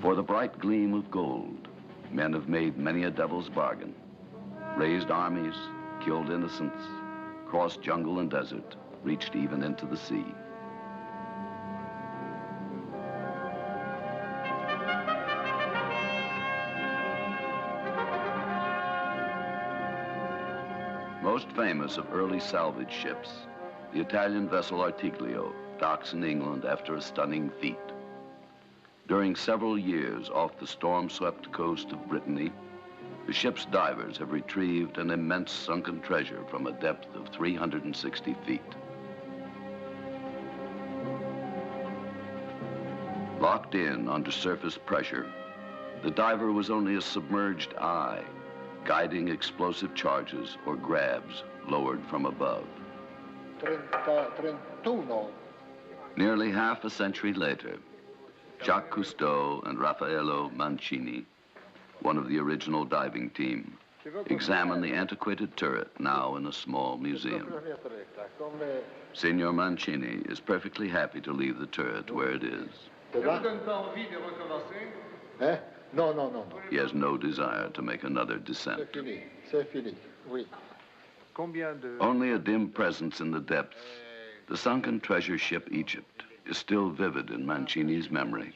For the bright gleam of gold, men have made many a devil's bargain, raised armies, killed innocents, crossed jungle and desert, reached even into the sea. Most famous of early salvage ships, the Italian vessel Artiglio docks in England after a stunning feat. During several years off the storm-swept coast of Brittany, the ship's divers have retrieved an immense sunken treasure from a depth of 360 feet. Locked in under surface pressure, the diver was only a submerged eye, guiding explosive charges or grabs lowered from above. 31. Nearly half a century later, Jacques Cousteau and Raffaello Mancini, one of the original diving team, examine the antiquated turret now in a small museum. Signor Mancini is perfectly happy to leave the turret where it is. No. He has no desire to make another descent. C'est fini. Oui. Only a dim presence in the depths, the sunken treasure ship Egypt is still vivid in Mancini's memory.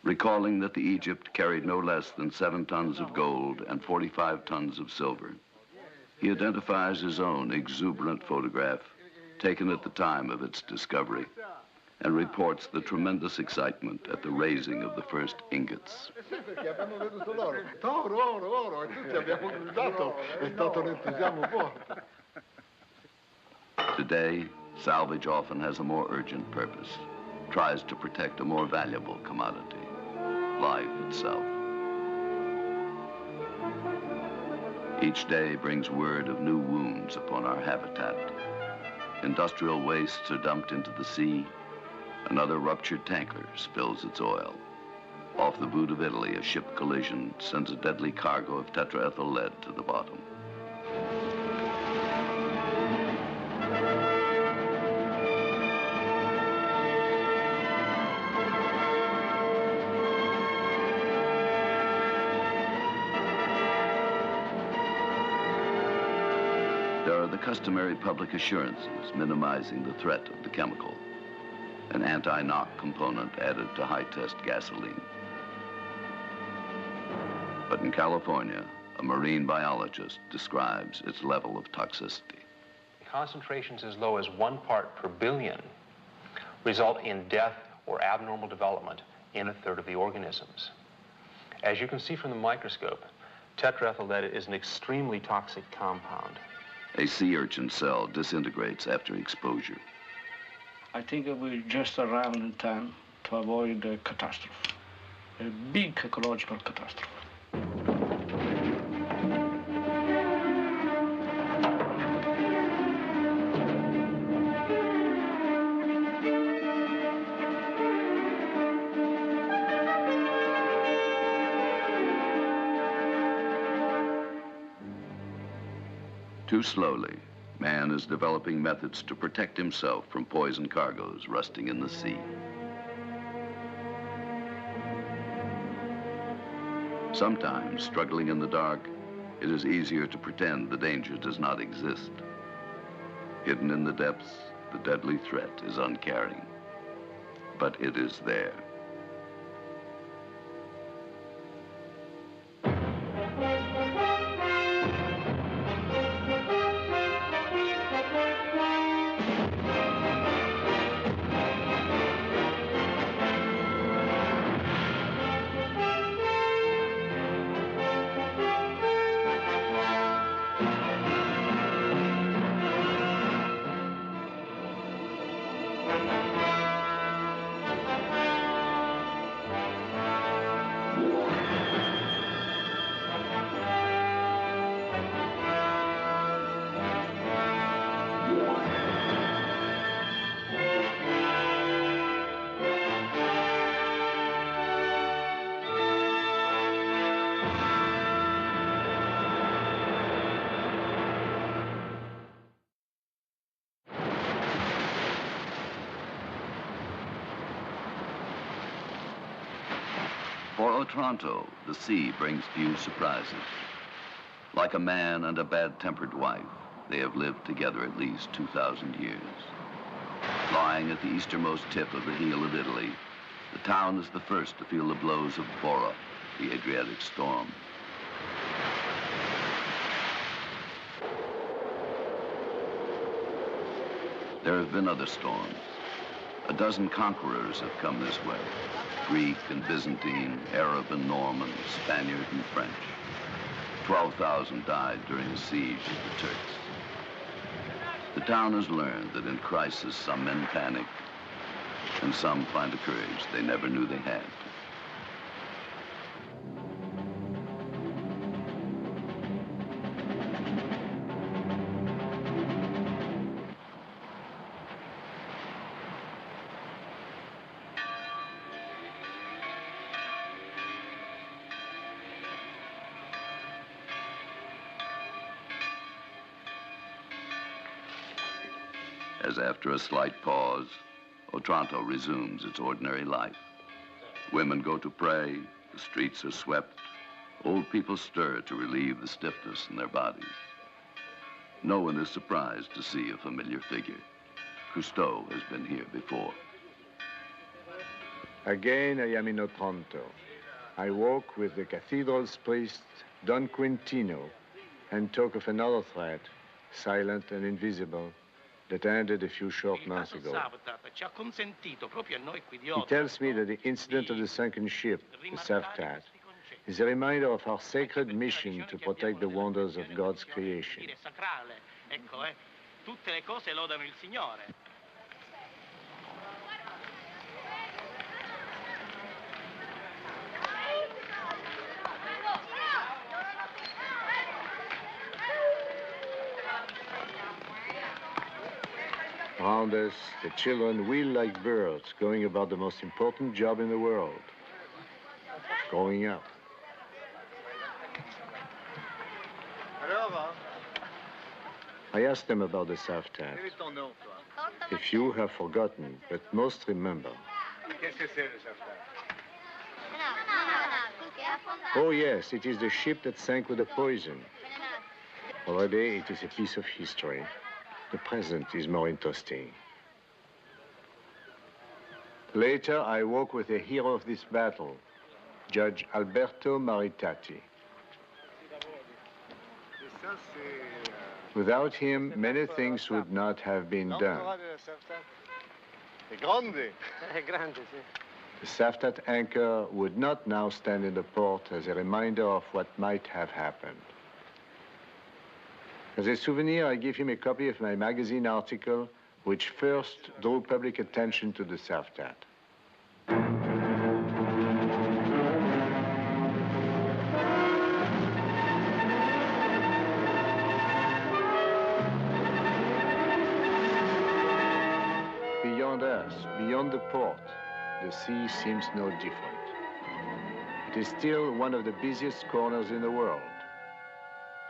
Recalling that the Egypt carried no less than 7 tons of gold and 45 tons of silver, he identifies his own exuberant photograph taken at the time of its discovery and reports the tremendous excitement at the raising of the first ingots. Today, salvage often has a more urgent purpose, tries to protect a more valuable commodity, life itself. Each day brings word of new wounds upon our habitat. Industrial wastes are dumped into the sea. Another ruptured tanker spills its oil. Off the boot of Italy, a ship collision sends a deadly cargo of tetraethyl lead to the bottom. There are the customary public assurances minimizing the threat of the chemical, an anti-knock component added to high-test gasoline. But in California, a marine biologist describes its level of toxicity. Concentrations as low as 1 part per billion result in death or abnormal development in 1/3 of the organisms. As you can see from the microscope, tetraethyl lead is an extremely toxic compound. A sea urchin cell disintegrates after exposure. I think we're just around in time to avoid a catastrophe, a big ecological catastrophe. Too slowly, man is developing methods to protect himself from poison cargoes rusting in the sea. Sometimes, struggling in the dark, it is easier to pretend the danger does not exist. Hidden in the depths, the deadly threat is uncaring, but it is there. For Otranto, the sea brings few surprises. Like a man and a bad-tempered wife, they have lived together at least 2,000 years. Lying at the easternmost tip of the heel of Italy, the town is the first to feel the blows of Bora, the Adriatic storm. There have been other storms. A dozen conquerors have come this way. Greek and Byzantine, Arab and Norman, Spaniard and French. 12,000 died during the siege of the Turks. The town has learned that in crisis, some men panic, and some find a courage they never knew they had. As after a slight pause, Otranto resumes its ordinary life. Women go to pray, the streets are swept, old people stir to relieve the stiffness in their bodies. No one is surprised to see a familiar figure. Cousteau has been here before. Again, I am in Otranto. I walk with the cathedral's priest, Don Quintino, and talk of another threat, silent and invisible, that ended a few short months ago. He tells me that the incident of the sunken ship, the Savtat, is a reminder of our sacred mission to protect the wonders of God's creation. Around us, the children wheel like birds, going about the most important job in the world, growing up. I asked them about the Savtat. A few have forgotten, but most remember. Oh yes, it is the ship that sank with the poison. Already it is a piece of history. The present is more interesting. Later, I walk with the hero of this battle, Judge Alberto Maritati. Without him, many things would not have been done. The Savtat anchor would not now stand in the port as a reminder of what might have happened. As a souvenir, I give him a copy of my magazine article, which first drew public attention to the Savtat. Beyond us, beyond the port, the sea seems no different. It is still one of the busiest corners in the world.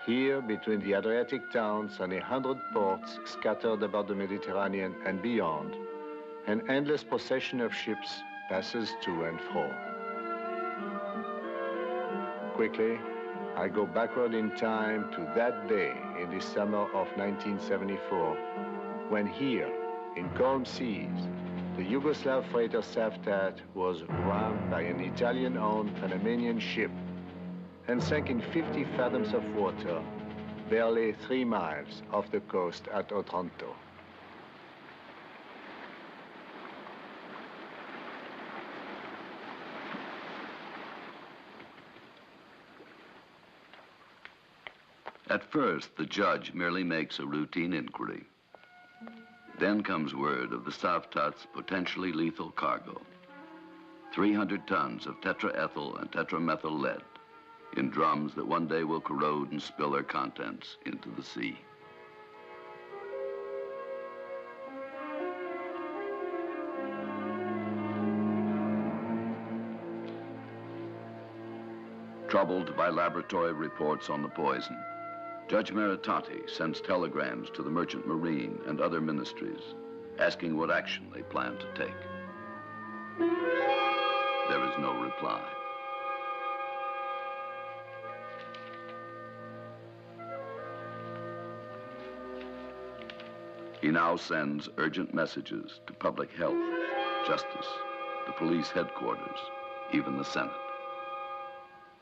Here, between the Adriatic towns and 100 ports scattered about the Mediterranean and beyond, an endless procession of ships passes to and fro. Quickly, I go backward in time to that day in the summer of 1974, when here, in calm seas, the Yugoslav freighter Savtat was rammed by an Italian-owned Panamanian ship and sank in 50 fathoms of water, barely 3 miles off the coast at Otranto. At first, the judge merely makes a routine inquiry. Then comes word of the Savtat's potentially lethal cargo, 300 tons of tetraethyl and tetramethyl lead, in drums that one day will corrode and spill their contents into the sea. Troubled by laboratory reports on the poison, Judge Maritati sends telegrams to the Merchant Marine and other ministries, asking what action they plan to take. There is no reply. He now sends urgent messages to public health, justice, the police headquarters, even the Senate.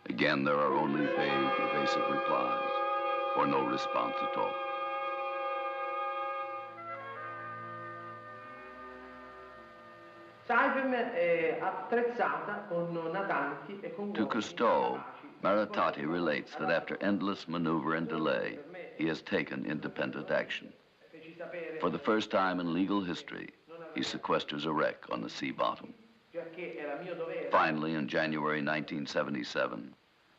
Again, there are only vague, evasive replies, or no response at all. To Cousteau, Maritati relates that after endless maneuver and delay, he has taken independent action. For the first time in legal history, he sequesters a wreck on the sea bottom. Finally, in January 1977,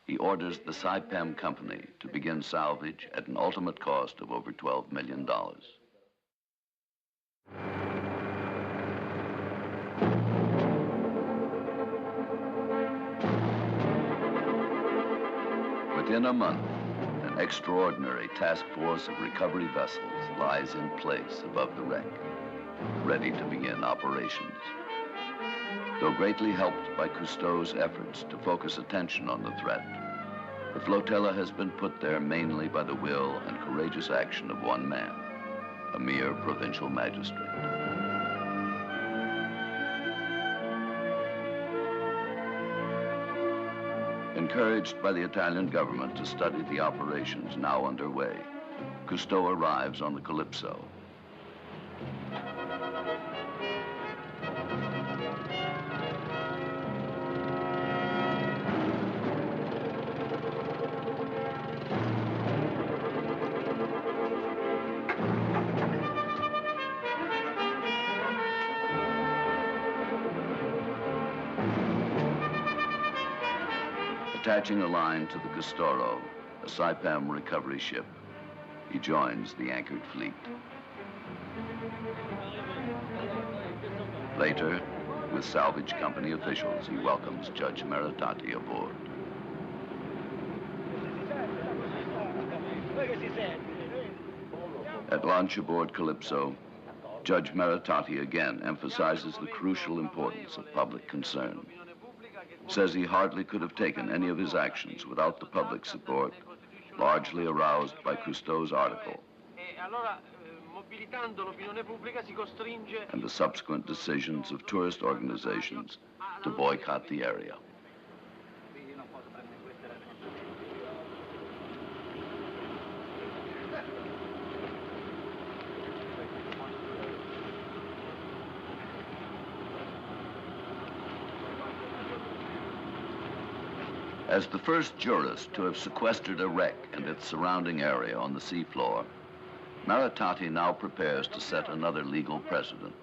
he orders the Saipem company to begin salvage at an ultimate cost of over $12 million. Within a month, an extraordinary task force of recovery vessels lies in place above the wreck, ready to begin operations. Though greatly helped by Cousteau's efforts to focus attention on the threat, the flotilla has been put there mainly by the will and courageous action of one man, a mere provincial magistrate. Encouraged by the Italian government to study the operations now underway, Cousteau arrives on the Calypso. Attaching a line to the Castoro, a Saipem recovery ship, he joins the anchored fleet. Later, with salvage company officials, he welcomes Judge Maritati aboard. At lunch aboard Calypso, Judge Maritati again emphasizes the crucial importance of public concern. Says he hardly could have taken any of his actions without the public support, largely aroused by Cousteau's article and the subsequent decisions of tourist organizations to boycott the area. As the first jurist to have sequestered a wreck and its surrounding area on the seafloor, Maritati now prepares to set another legal precedent.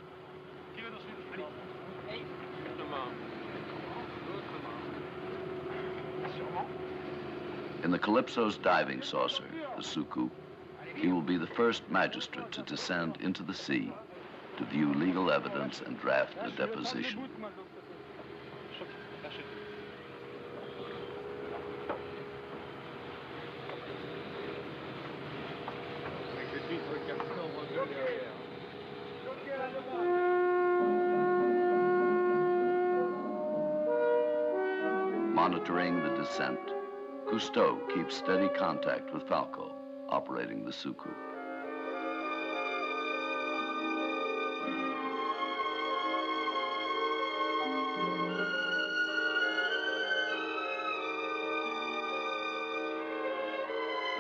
In the Calypso's diving saucer, the soucoupe, he will be the first magistrate to descend into the sea to view legal evidence and draft a deposition. Monitoring the descent, Cousteau keeps steady contact with Falco, operating the soucoupe.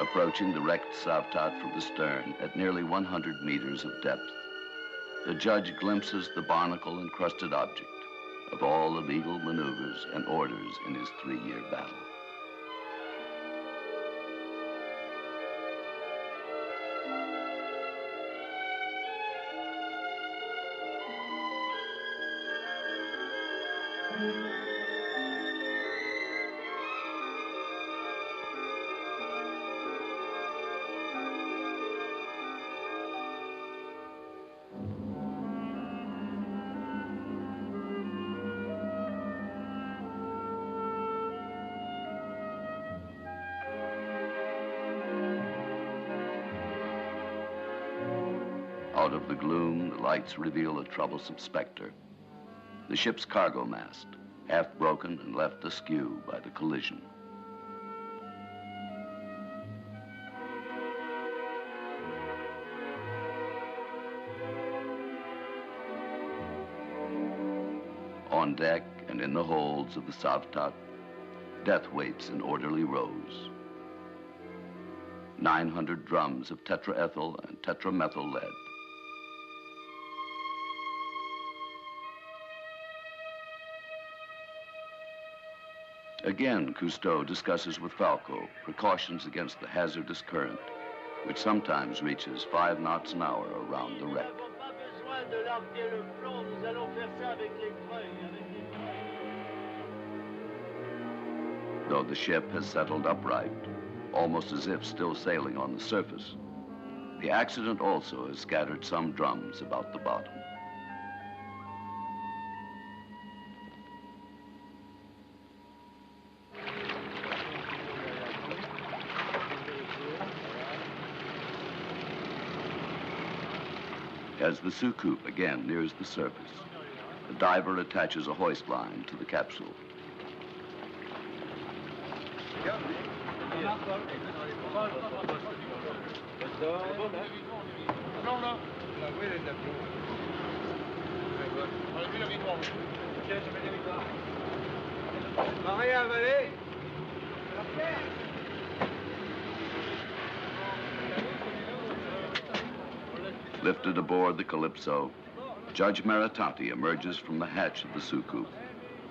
Approaching the wrecked Savtat from the stern at nearly 100 meters of depth, the judge glimpses the barnacle-encrusted object of all the legal maneuvers and orders in his 3-year battle. Out of the gloom, the lights reveal a troublesome specter. The ship's cargo mast, half broken and left askew by the collision. On deck and in the holds of the Savtat, death waits in orderly rows. 900 drums of tetraethyl and tetramethyl lead. Again, Cousteau discusses with Falco precautions against the hazardous current, which sometimes reaches 5 knots an hour around the wreck. Though the ship has settled upright, almost as if still sailing on the surface, the accident also has scattered some drums about the bottom. As the soucoupe again nears the surface, the diver attaches a hoist line to the capsule. Lifted aboard the Calypso, Judge Maritati emerges from the hatch of the soucoupe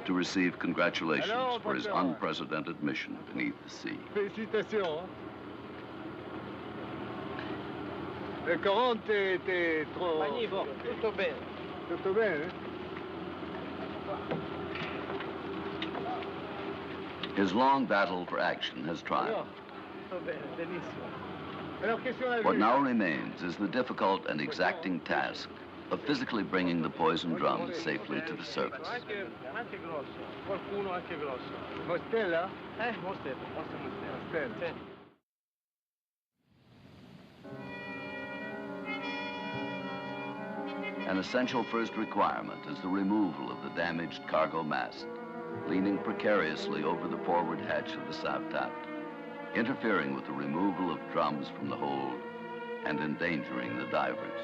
to receive congratulations for his unprecedented mission beneath the sea. Félicitations. Le 40 était trop... Magnifico, tutto bene. Tutto bene? His long battle for action has triumphed. Tutto bene, benissimo. What now remains is the difficult and exacting task of physically bringing the poison drums safely to the surface. Anche grosso, qualcuno anche grosso. Mostella? Mostella. Mostella. An essential first requirement is the removal of the damaged cargo mast, leaning precariously over the forward hatch of the Savtat, interfering with the removal of drums from the hold and endangering the divers.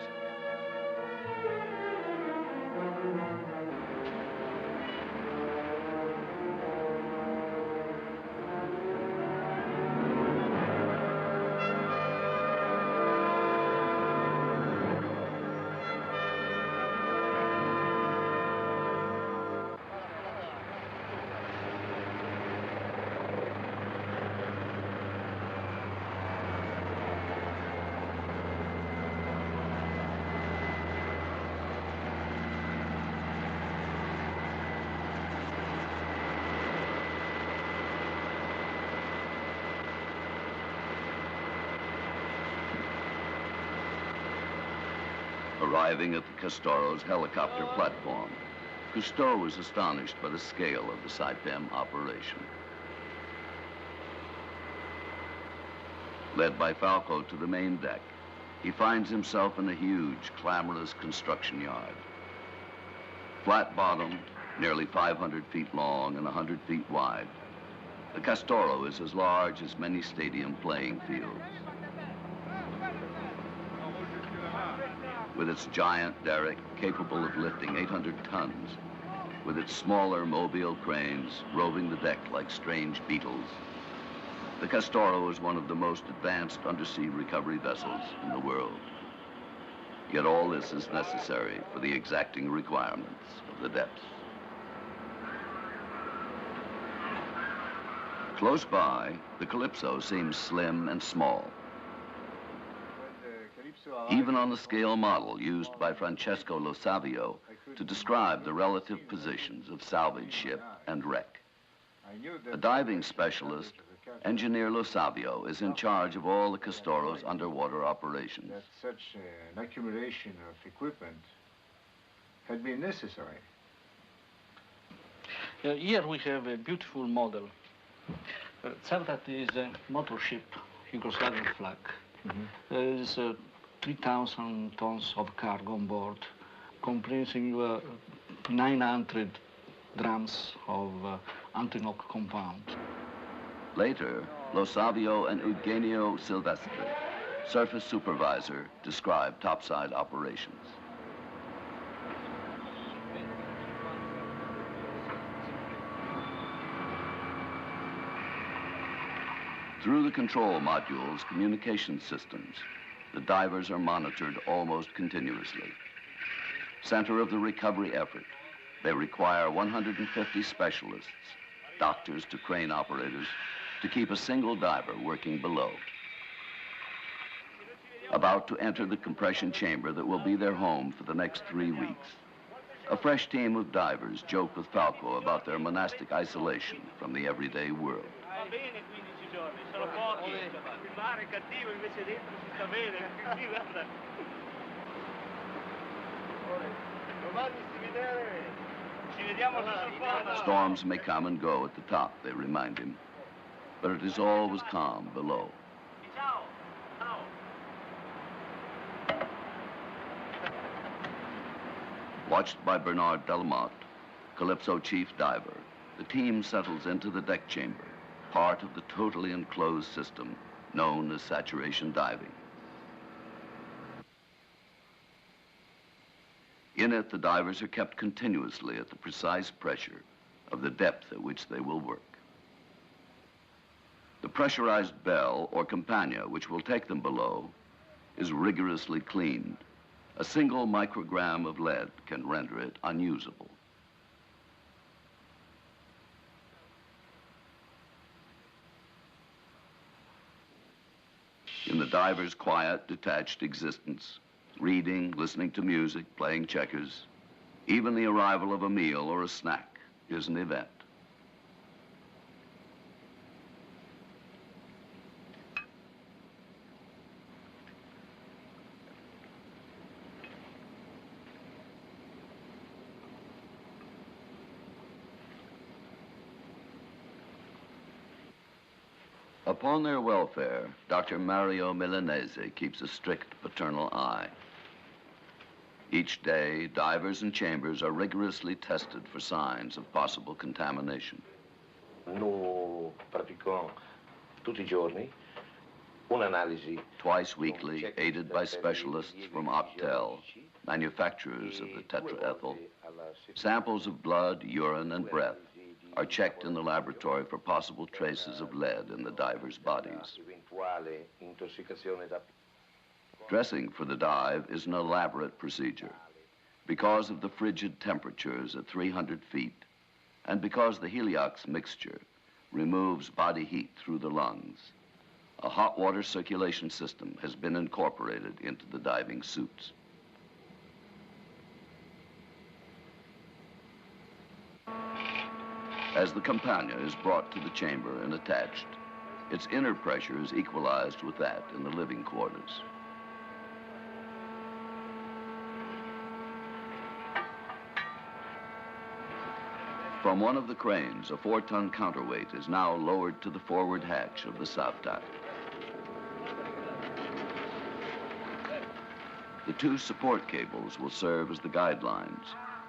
Arriving at the Castoro's helicopter platform, Cousteau was astonished by the scale of the Saipem operation. Led by Falco to the main deck, he finds himself in a huge, clamorous construction yard. Flat-bottomed, nearly 500 feet long and 100 feet wide, the Castoro is as large as many stadium playing fields. With its giant derrick capable of lifting 800 tons, with its smaller mobile cranes roving the deck like strange beetles, the Castoro is one of the most advanced undersea recovery vessels in the world. Yet all this is necessary for the exacting requirements of the depths. Close by, the Calypso seems slim and small. Even on the scale model used by Francesco Lo Savio to describe the relative positions of salvage ship and wreck. A diving specialist, Engineer Lo Savio is in charge of all the Castoro's underwater operations. That such an accumulation of equipment had been necessary. Here we have a beautiful model. Savtat is a motor ship, Yugoslavian flag. There is 3,000 tons of cargo on board, comprising 900 drams of anti-knock compound. Later, Lo Savio and Eugenio Silvestre, surface supervisor, describe topside operations. Through the control module's communication systems, the divers are monitored almost continuously. Center of the recovery effort, they require 150 specialists, doctors to crane operators, to keep a single diver working below. About to enter the compression chamber that will be their home for the next 3 weeks. A fresh team of divers joke with Falco about their monastic isolation from the everyday world. Storms may come and go at the top, they remind him, but it is always calm below. Watched by Bernard Delamotte, Calypso chief diver, the team settles into the deck chamber, part of the totally enclosed system known as saturation diving. In it, the divers are kept continuously at the precise pressure of the depth at which they will work. The pressurized bell or campagna, which will take them below, is rigorously cleaned. A single microgram of lead can render it unusable. In the diver's quiet, detached existence, reading, listening to music, playing checkers, even the arrival of a meal or a snack is an event. Upon their welfare, Dr. Mario Milanese keeps a strict paternal eye. Each day, divers and chambers are rigorously tested for signs of possible contamination. Nous pratiquons tutti I giorni un'analisi. Twice weekly, aided by specialists from Optel, manufacturers of the tetraethyl, samples of blood, urine, and breath are checked in the laboratory for possible traces of lead in the divers' bodies. Dressing for the dive is an elaborate procedure. Because of the frigid temperatures at 300 feet, and because the heliox mixture removes body heat through the lungs, a hot water circulation system has been incorporated into the diving suits. As the campagna is brought to the chamber and attached, its inner pressure is equalized with that in the living quarters. From one of the cranes, a 4-ton counterweight is now lowered to the forward hatch of the Savtak. The 2 support cables will serve as the guidelines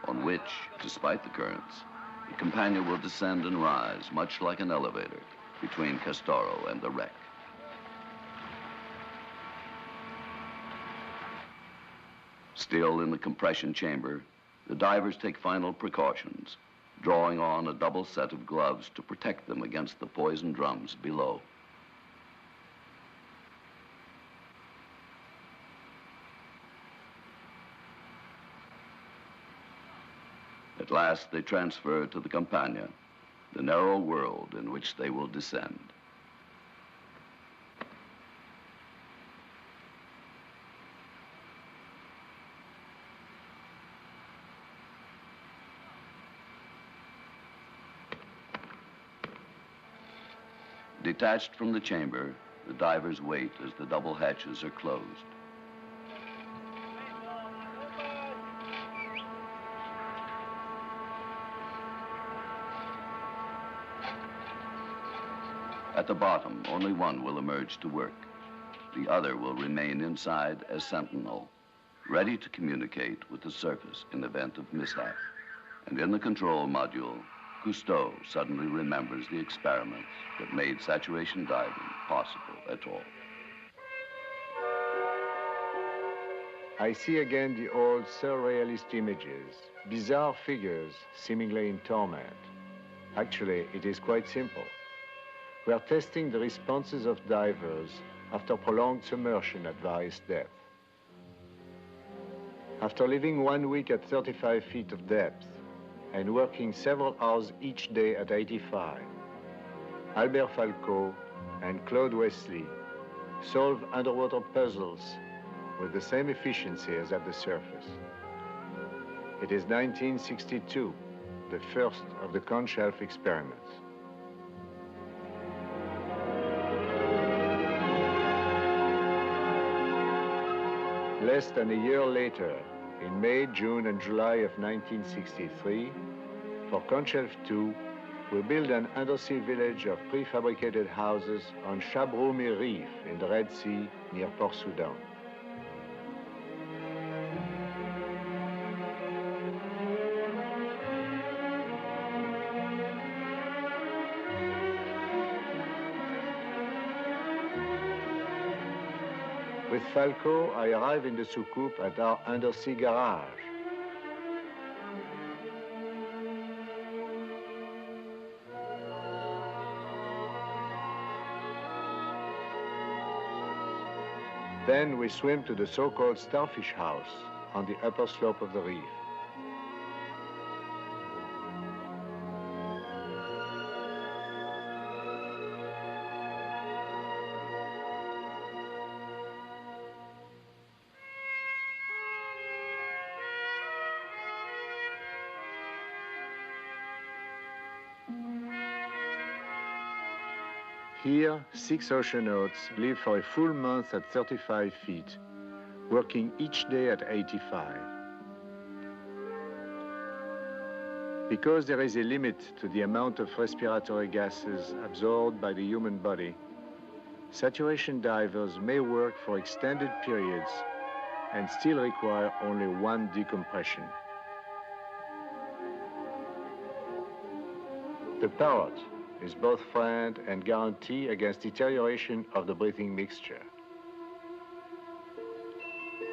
on which, despite the currents, the campagna will descend and rise, much like an elevator, between Castoro and the wreck. Still in the compression chamber, the divers take final precautions, drawing on a double set of gloves to protect them against the poison drums below. At last, they transfer to the campagna, the narrow world in which they will descend. Detached from the chamber, the divers wait as the double hatches are closed. At the bottom, only one will emerge to work. The other will remain inside as sentinel, ready to communicate with the surface in event of mishap. And in the control module, Cousteau suddenly remembers the experiments that made saturation diving possible at all. I see again the old surrealist images, bizarre figures seemingly in torment. Actually, it is quite simple. we are testing the responses of divers after prolonged submersion at various depths. After living 1 week at 35 feet of depth and working several hours each day at 85, Albert Falco and Claude Wesley solve underwater puzzles with the same efficiency as at the surface. It is 1962, the first of the Comshelf experiments. Less than a year later, in May, June, and July of 1963, for Comshelf 2, we build an undersea village of prefabricated houses on Shabroumi Reef in the Red Sea near Port Sudan. With Falco, I arrive in the soucoupe at our undersea garage. Then we swim to the so-called starfish house on the upper slope of the reef. Here, 6 oceanauts live for a full month at 35 feet, working each day at 85. Because there is a limit to the amount of respiratory gases absorbed by the human body, saturation divers may work for extended periods and still require only 1 decompression. The parrot is both friend and guarantee against deterioration of the breathing mixture.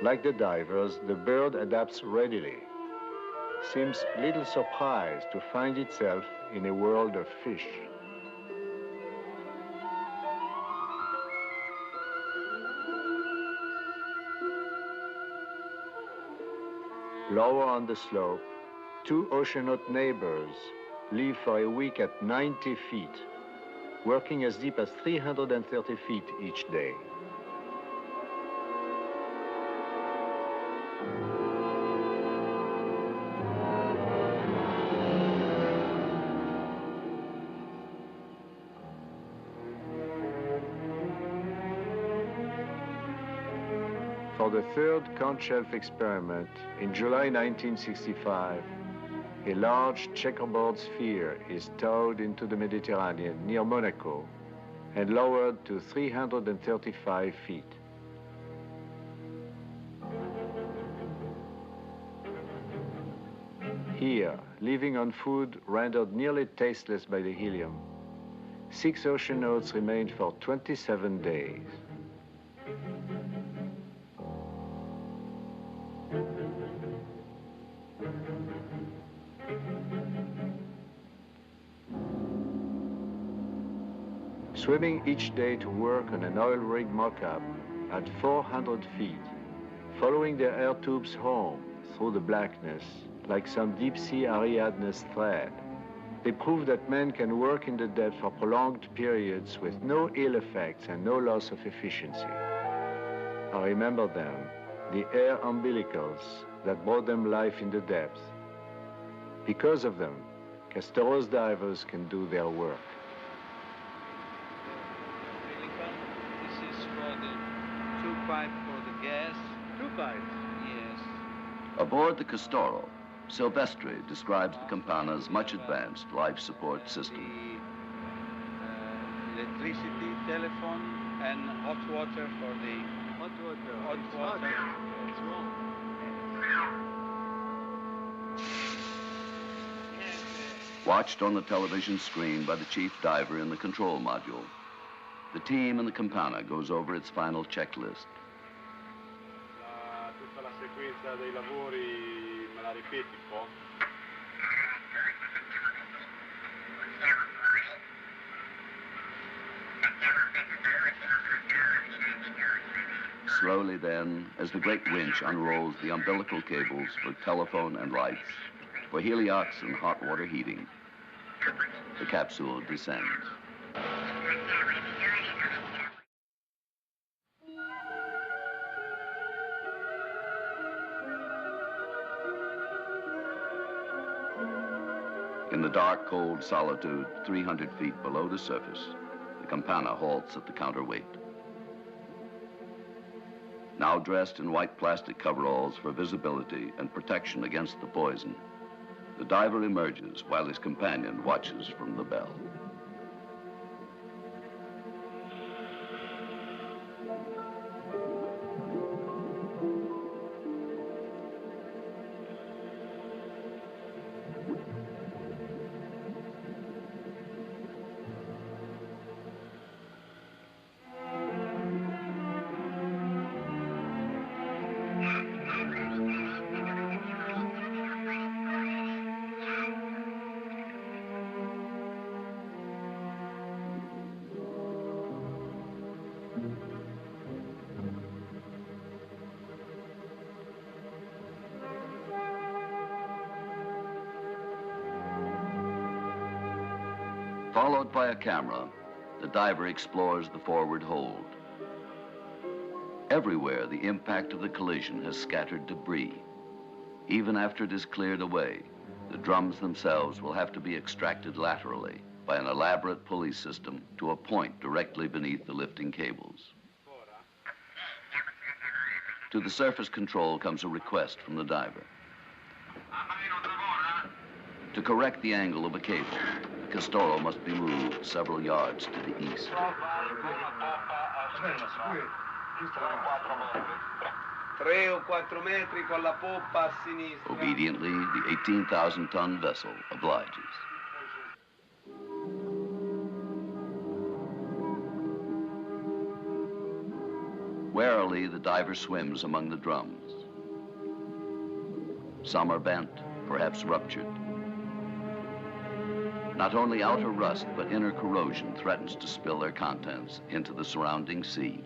Like the divers, the bird adapts readily, seems little surprised to find itself in a world of fish. Lower on the slope, 2 oceanaut neighbors live for a week at 90 feet, working as deep as 330 feet each day. For the third Comshelf experiment, in July 1965, a large checkerboard sphere is towed into the Mediterranean near Monaco and lowered to 335 feet. Here, living on food rendered nearly tasteless by the helium, 6 oceanauts remained for 27 days. Swimming each day to work on an oil rig mock-up at 400 feet, following their air tubes home through the blackness like some deep-sea Ariadne's thread. They prove that men can work in the depth for prolonged periods with no ill effects and no loss of efficiency. I remember them, the air umbilicals that brought them life in the depth. Because of them, Cousteau's divers can do their work. This is for the 2 pipe for the gas. 2 pipes? Yes. Aboard the Cousteau, Silvestri describes the Campana's much advanced life support system. The electricity, telephone, and hot water for the Hot water. hot It's water. hot. It's warm. Watched on the television screen by the chief diver in the control module. The team in the Campana goes over its final checklist. Tutta la sequenza dei lavori, me la ripeti un po'? slowly then, as the great winch unrolls the umbilical cables for telephone and lights, for heliox and hot water heating, the capsule descends. In the dark, cold solitude, 300 feet below the surface, the Campana halts at the counterweight. Now dressed in white plastic coveralls for visibility and protection against the poison, the diver emerges while his companion watches from the bell. Followed by a camera, the diver explores the forward hold. Everywhere, the impact of the collision has scattered debris. Even after it is cleared away, the drums themselves will have to be extracted laterally by an elaborate pulley system to a point directly beneath the lifting cables. To the surface control comes a request from the diver. To correct the angle of a cable, Cousteau must be moved several yards to the east. 3 o 4 metri con la poppa a sinistra. Obediently, the 18,000-ton vessel obliges. Warily, the diver swims among the drums. Some are bent, perhaps ruptured. Not only outer rust, but inner corrosion threatens to spill their contents into the surrounding sea.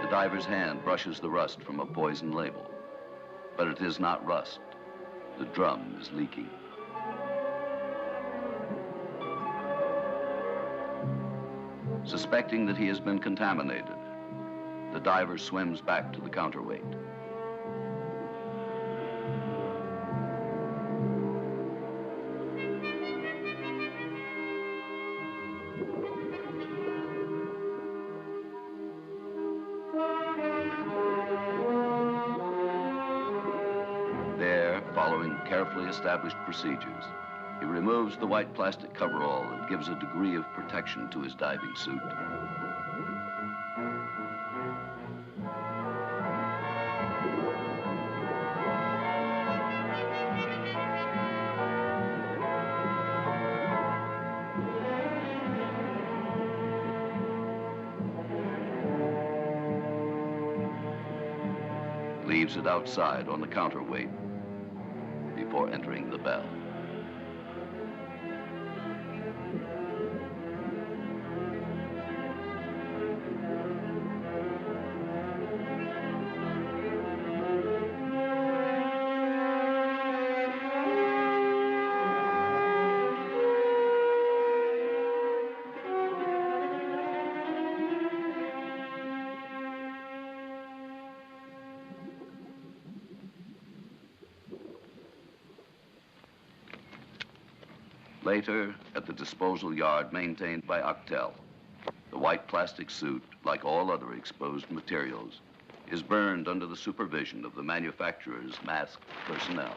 The diver's hand brushes the rust from a poison label, but it is not rust. The drum is leaking. Suspecting that he has been contaminated, the diver swims back to the counterweight. There, following carefully established procedures, he removes the white plastic coverall and gives a degree of protection to his diving suit. Leaves it outside on the counterweight before entering the bell. Later, at the disposal yard maintained by Octel, the white plastic suit, like all other exposed materials, is burned under the supervision of the manufacturer's masked personnel.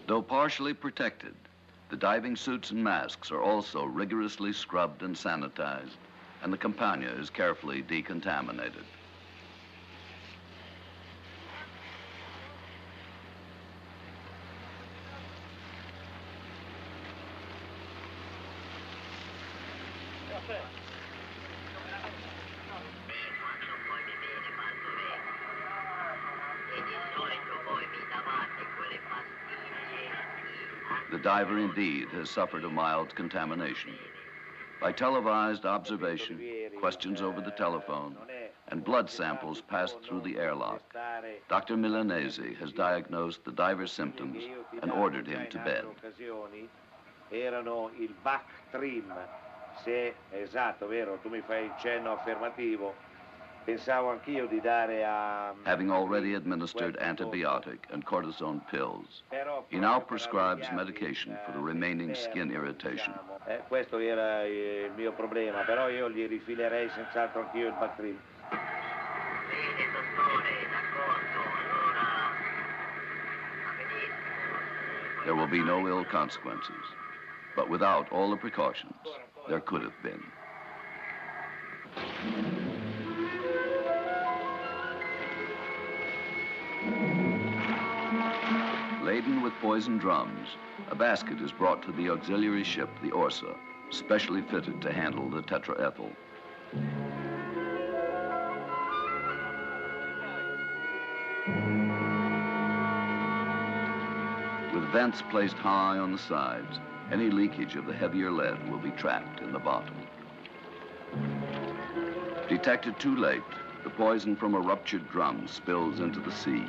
Though partially protected, the diving suits and masks are also rigorously scrubbed and sanitized, and the Campania is carefully decontaminated. The diver indeed has suffered a mild contamination. By televised observation, questions over the telephone, and blood samples passed through the airlock, Dr. Milanese has diagnosed the diver's symptoms and ordered him to bed. Erano il back trim, se è esatto, vero? Tu mi fai il cenno affermativo. Pensavo anch'io di dare a... Having already administered antibiotic and cortisone pills, he now prescribes medication for the remaining skin irritation. Questo era il mio problema, però io gli rifilerei senz'altro anch'io il Bactrim. There will be no ill consequences, but without all the precautions, there could have been. Laden with poison drums, a basket is brought to the auxiliary ship, the Orsa, specially fitted to handle the tetraethyl. With vents placed high on the sides, any leakage of the heavier lead will be trapped in the bottom. Detected too late, the poison from a ruptured drum spills into the sea.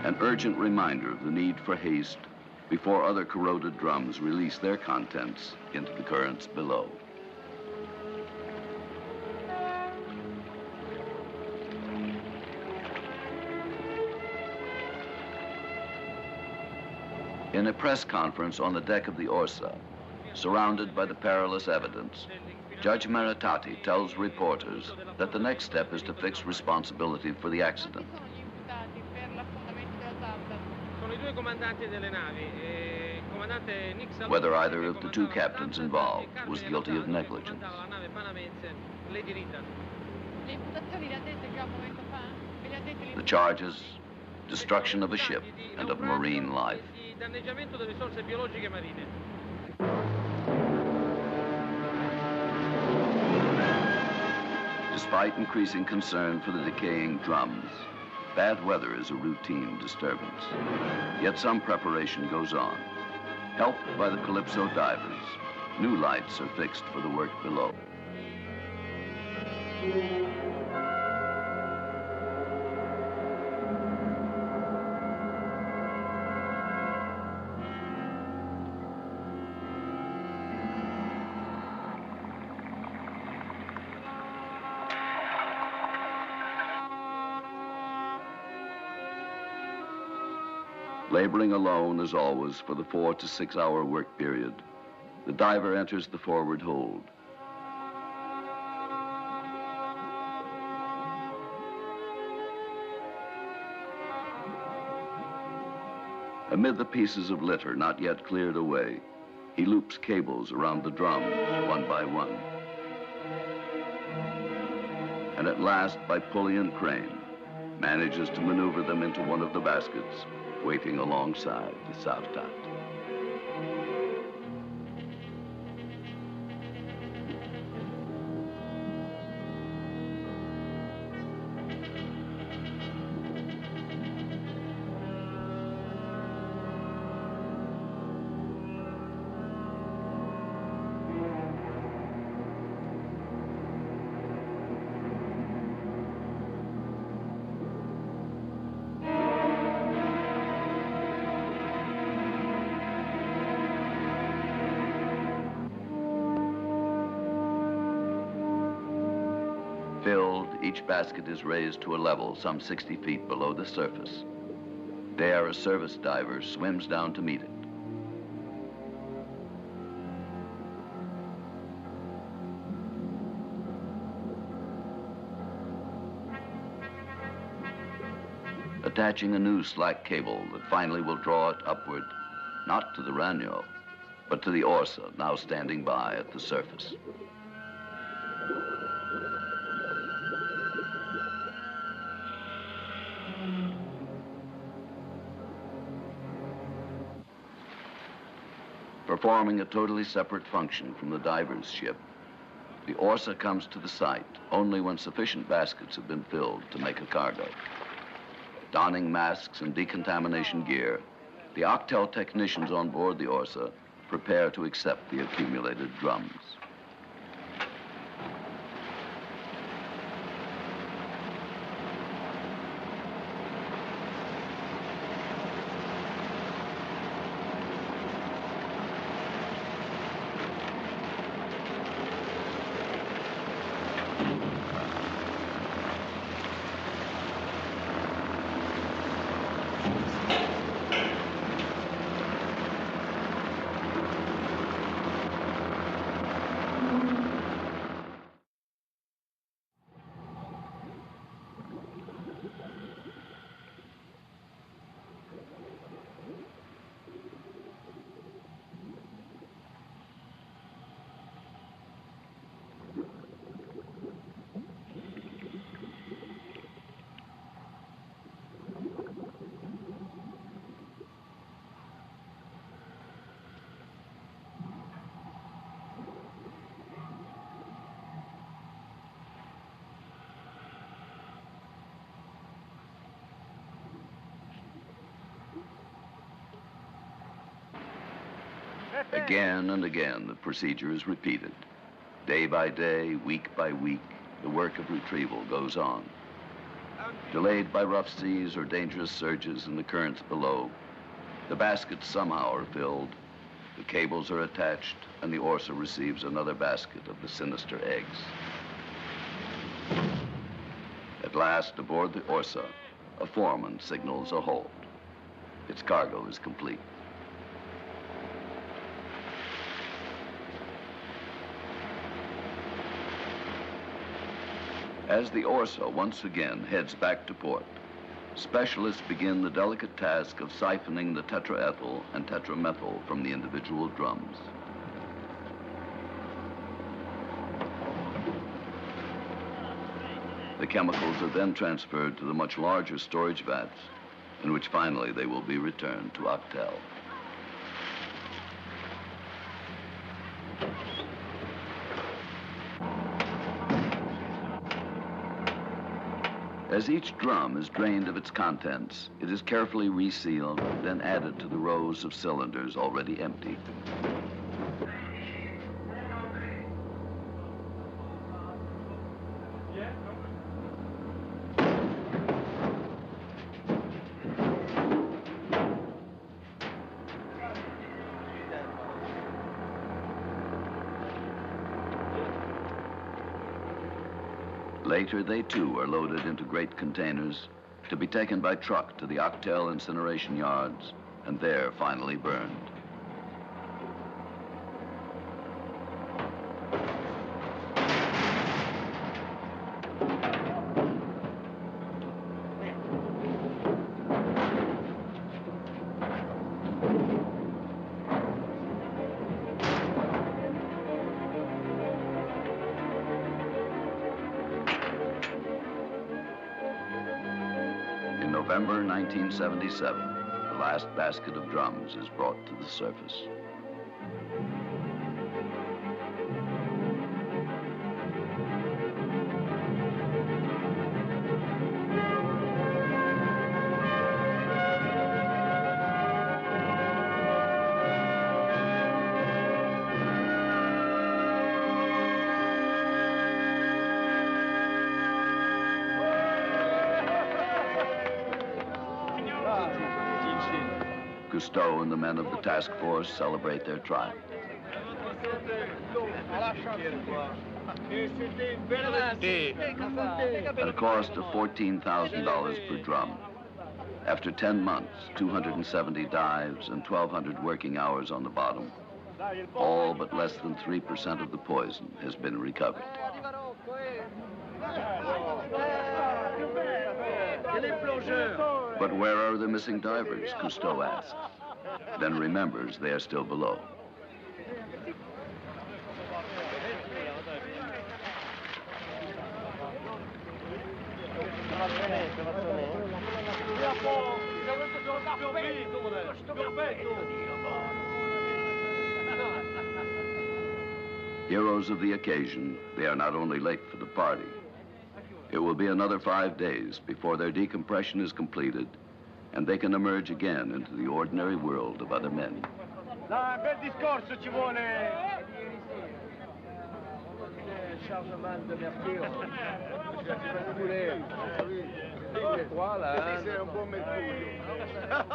An urgent reminder of the need for haste before other corroded drums release their contents into the currents below. In a press conference on the deck of the Orsa, surrounded by the perilous evidence, Judge Maritati tells reporters that the next step is to fix responsibility for the accident. Whether either of the two captains involved was guilty of negligence. The charges, destruction of a ship and of marine life. Despite increasing concern for the decaying drums, bad weather is a routine disturbance. Yet some preparation goes on. Helped by the Calypso divers, new lights are fixed for the work below. Laboring alone, as always, for the 4 to 6 hour work period, the diver enters the forward hold. Amid the pieces of litter not yet cleared away, he loops cables around the drums one by one. And at last, by pulley and crane, manages to maneuver them into one of the baskets, waiting alongside the Savtat. Filled, each basket is raised to a level some 60 feet below the surface. There, a service diver swims down to meet it. attaching a new slack cable that finally will draw it upward, not to the Ragno, but to the Orsa, now standing by at the surface. Performing a totally separate function from the diver's ship, the Orsa comes to the site only when sufficient baskets have been filled to make a cargo. Donning masks and decontamination gear, the Octel technicians on board the Orsa prepare to accept the accumulated drums. Again and again, the procedure is repeated. Day by day, week by week, the work of retrieval goes on. Delayed by rough seas or dangerous surges in the currents below, the baskets somehow are filled, the cables are attached, and the Orsa receives another basket of the sinister eggs. At last, aboard the Orsa, a foreman signals a halt. Its cargo is complete. As the Orsa once again heads back to port, specialists begin the delicate task of siphoning the tetraethyl and tetramethyl from the individual drums. The chemicals are then transferred to the much larger storage vats, in which finally they will be returned to Octel. As each drum is drained of its contents, it is carefully resealed, then added to the rows of cylinders already empty. Later, they too are loaded into great containers to be taken by truck to the Octel incineration yards and there finally burned. November 1977, the last basket of drums is brought to the surface. Cousteau and the men of the task force celebrate their triumph. At a cost of $14,000 per drum, after 10 months, 270 dives, and 1,200 working hours on the bottom, all but less than 3% of the poison has been recovered. Quel est le plongeur? But where are the missing divers, Cousteau asks, then remembers they are still below. Heroes of the occasion, they are not only late for the party. It will be another 5 days before their decompression is completed and they can emerge again into the ordinary world of other men. Dai, bel discorso ci vuole.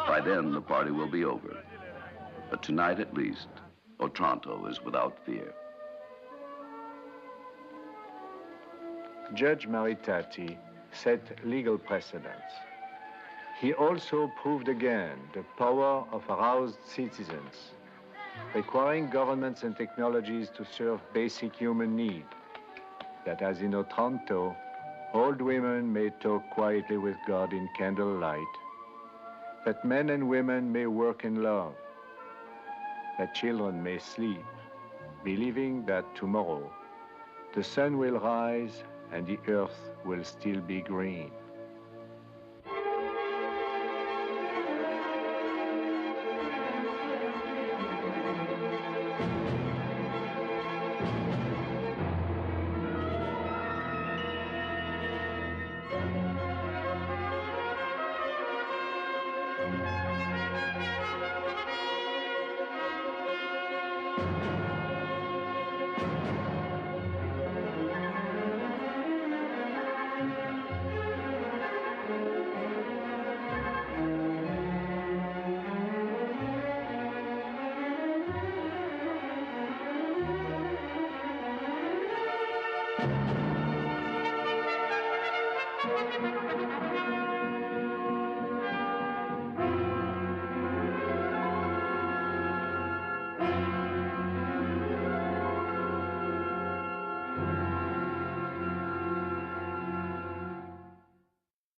By then, the party will be over. But tonight, at least, Otranto is without fear. Judge Maritati set legal precedents. He also proved again the power of aroused citizens, requiring governments and technologies to serve basic human need, that as in Otranto, old women may talk quietly with God in candlelight, that men and women may work in love, that children may sleep, believing that tomorrow the sun will rise and the earth will still be green.